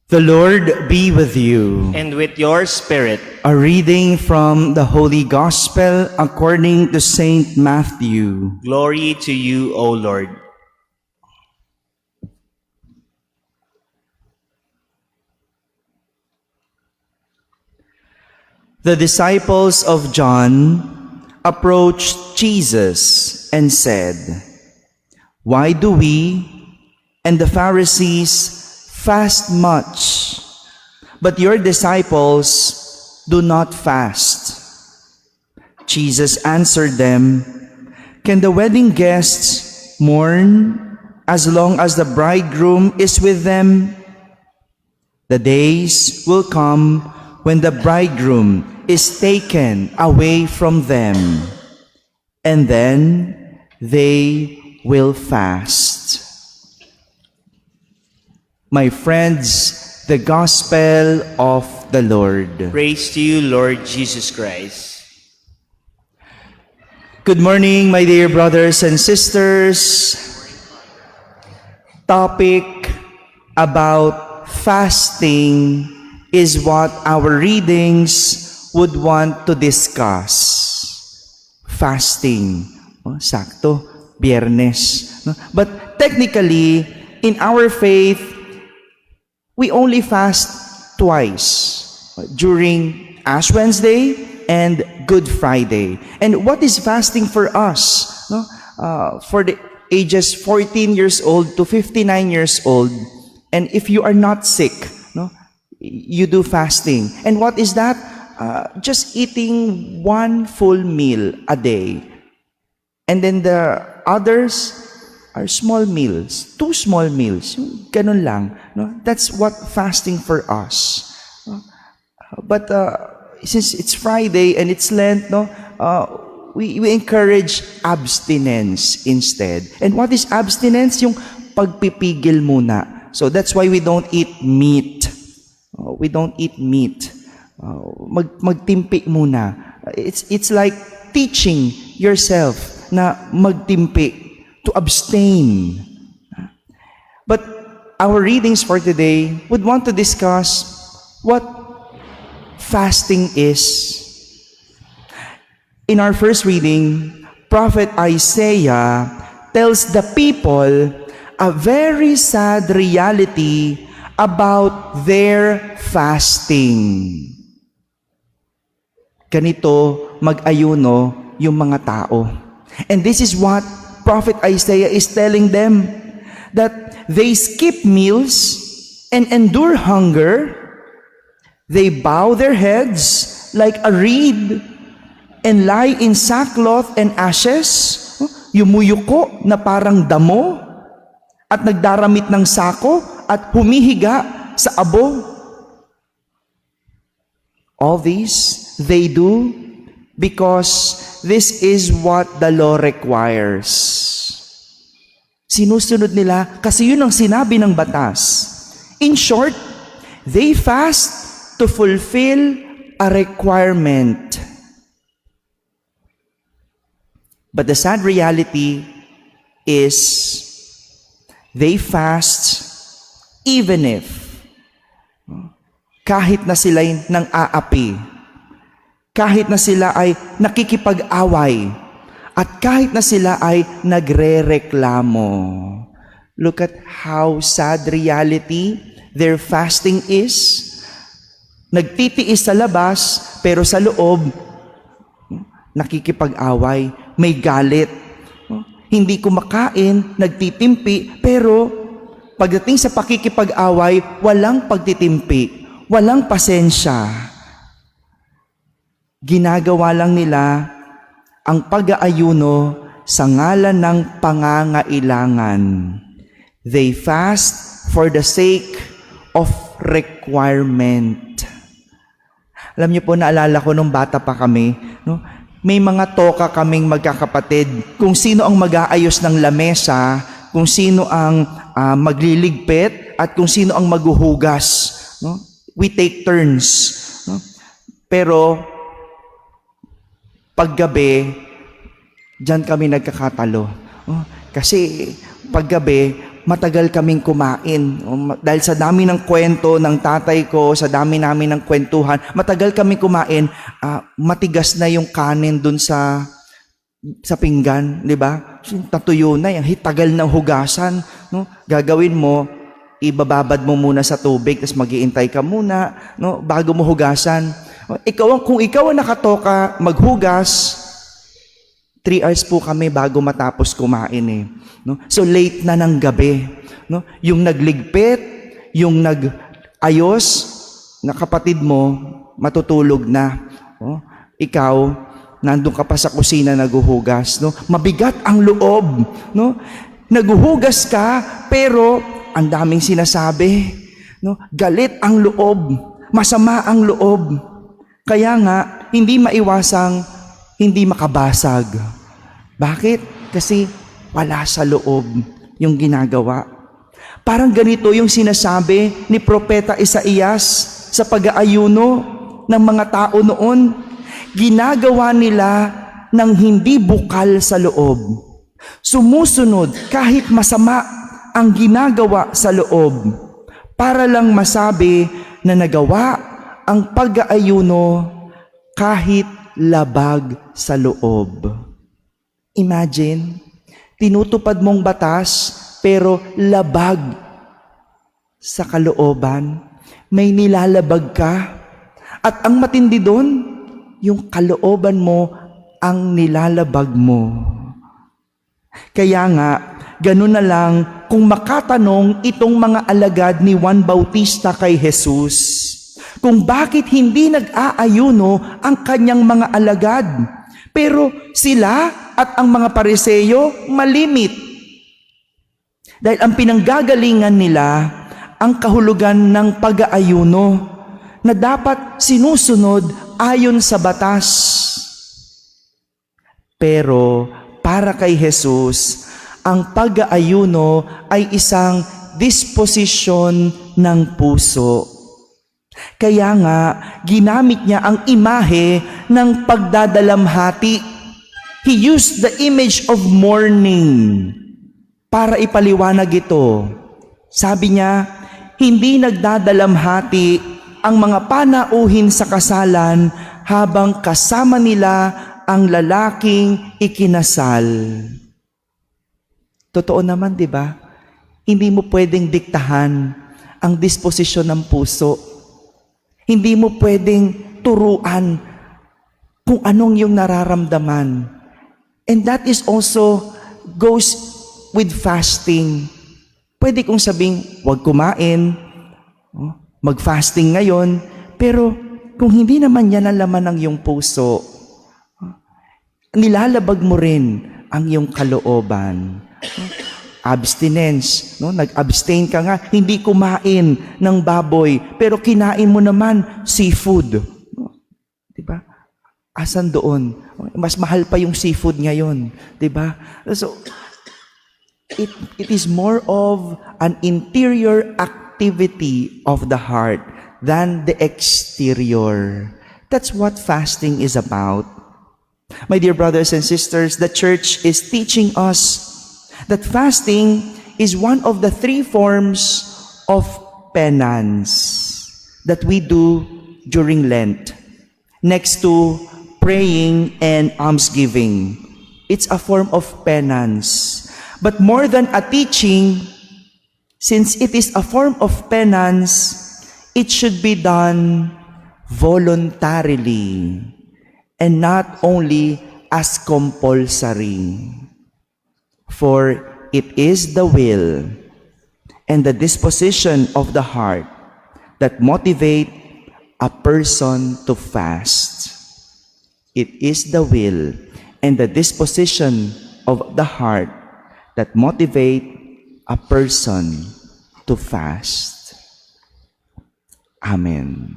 The Lord be with you. And with your spirit. A reading from the Holy Gospel according to Saint Matthew. Glory to you, O Lord. The disciples of John approached Jesus and said, "Why do we and the Pharisees fast much, but your disciples do not fast?" Jesus answered them, "Can the wedding guests mourn as long as the bridegroom is with them? The days will come when the bridegroom is taken away from them, and then they will fast." My friends, the Gospel of the Lord. Praise to you, Lord Jesus Christ. Good morning, my dear brothers and sisters. Topic about fasting is what our readings would want to discuss. Fasting. Sakto, Biyernes. But technically, in our faith, we only fast twice, during Ash Wednesday and Good Friday. And what is fasting for us? For the ages 14 years old to 59 years old, and if you are not sick, you do fasting. And what is that? Just eating one full meal a day. And then the others are small meals, 2 small meals. Ganun lang. That's what fasting for us. But since it's Friday and it's Lent, we encourage abstinence instead. And what is abstinence? Yung pagpipigil muna. So that's why we don't eat meat. We don't eat meat. Magtimpi muna. It's like teaching yourself na magtimpi, to abstain. But our readings for today would want to discuss what fasting is. In our first reading, Prophet Isaiah tells the people a very sad reality about their fasting. Ganito mag-ayuno yung mga tao. And this is what Prophet Isaiah is telling them, that they skip meals and endure hunger. They bow their heads like a reed and lie in sackcloth and ashes. Yumuyuko na parang damo at nagdaramit ng sako at humihiga sa abo. All these they do because this is what the law requires. Sinusunod nila kasi yun ang sinabi ng batas. In short, they fast to fulfill a requirement. But the sad reality is they fast even if kahit na sila'y nang aapi, kahit na sila ay nakikipag-away, at kahit na sila ay nagre-reklamo. Look at how sad reality their fasting is. Nagtitiis sa labas, pero sa loob, nakikipag-away, may galit. Hindi kumakain, nagtitimpi, pero pagdating sa pakikipag-away, walang pagtitimpi, walang pasensya. Ginagawa lang nila ang pag-aayuno sa ngalan ng pangangailangan. They fast for the sake of requirement. Alam niyo po, naalala ko nung bata pa kami, may mga toka kaming magkakapatid kung sino ang mag-aayos ng lamesa, kung sino ang magliligpit, at kung sino ang maghuhugas. We take turns. Pero paggabi, diyan kami nagkakatalo. Kasi paggabi, matagal kaming kumain. Dahil sa dami ng kwento ng tatay ko, sa dami namin ng kwentuhan, matagal kaming kumain, matigas na yung kanin dun sa pinggan, di ba? Tatuyo na, yung tagal ng hugasan. No? Gagawin mo, ibababad mo muna sa tubig, tapos mag-iintay ka muna, no? Bago mo hugasan. Kung ikaw ang nakatoka maghugas, 3 hours po kami bago matapos kumain eh. No? So late na ng gabi. No? Yung nagligpit, yung nag-ayos, na kapatid mo, matutulog na. No? Ikaw, nandun ka pa sa kusina naghuhugas. No? Mabigat ang loob. No? Naghuhugas ka, pero ang daming sinasabi. No? Galit ang loob. Masama ang loob. Kaya nga, hindi maiwasang hindi makabasag. Bakit? Kasi wala sa loob yung ginagawa. Parang ganito yung sinasabi ni Propeta Isaías sa pag-aayuno ng mga tao noon. Ginagawa nila ng hindi bukal sa loob. Sumusunod kahit masama ang ginagawa sa loob para lang masabi na nagawa ang pag-aayuno kahit labag sa loob. Imagine, tinutupad mong batas pero labag sa kalooban. May nilalabag ka. At ang matindi doon, yung kalooban mo ang nilalabag mo. Kaya nga, ganun na lang kung makatanong itong mga alagad ni Juan Bautista kay Jesus, kung bakit hindi nag-aayuno ang kanyang mga alagad. Pero sila at ang mga Pariseo malimit. Dahil ang pinanggagalingan nila ang kahulugan ng pag-aayuno na dapat sinusunod ayon sa batas. Pero para kay Jesus, ang pag-aayuno ay isang disposisyon ng puso. Kaya nga, ginamit niya ang imahe ng pagdadalamhati. He used the image of mourning para ipaliwanag ito. Sabi niya, hindi nagdadalamhati ang mga panauhin sa kasalan habang kasama nila ang lalaking ikinasal. Totoo naman, di ba? Hindi mo pwedeng diktahan ang disposisyon ng puso. Hindi mo pwedeng turuan kung anong yung nararamdaman. And that is also goes with fasting. Pwede kong sabing, huwag kumain, mag-fasting ngayon, pero kung hindi naman yan ang laman ng iyong puso, nilalabag mo rin ang iyong kalooban. Abstinence, no? Nag-abstain ka nga, hindi kumain ng baboy, pero kinain mo naman seafood. No? Diba? Asan doon? Mas mahal pa yung seafood ngayon. Diba? So, it is more of an interior activity of the heart than the exterior. That's what fasting is about. My dear brothers and sisters, the church is teaching us that fasting is one of the 3 forms of penance that we do during Lent. Next to praying and almsgiving. It's a form of penance. But more than a teaching, since it is a form of penance, it should be done voluntarily and not only as compulsory. For it is the will and the disposition of the heart that motivate a person to fast. It is the will and the disposition of the heart that motivate a person to fast. Amen.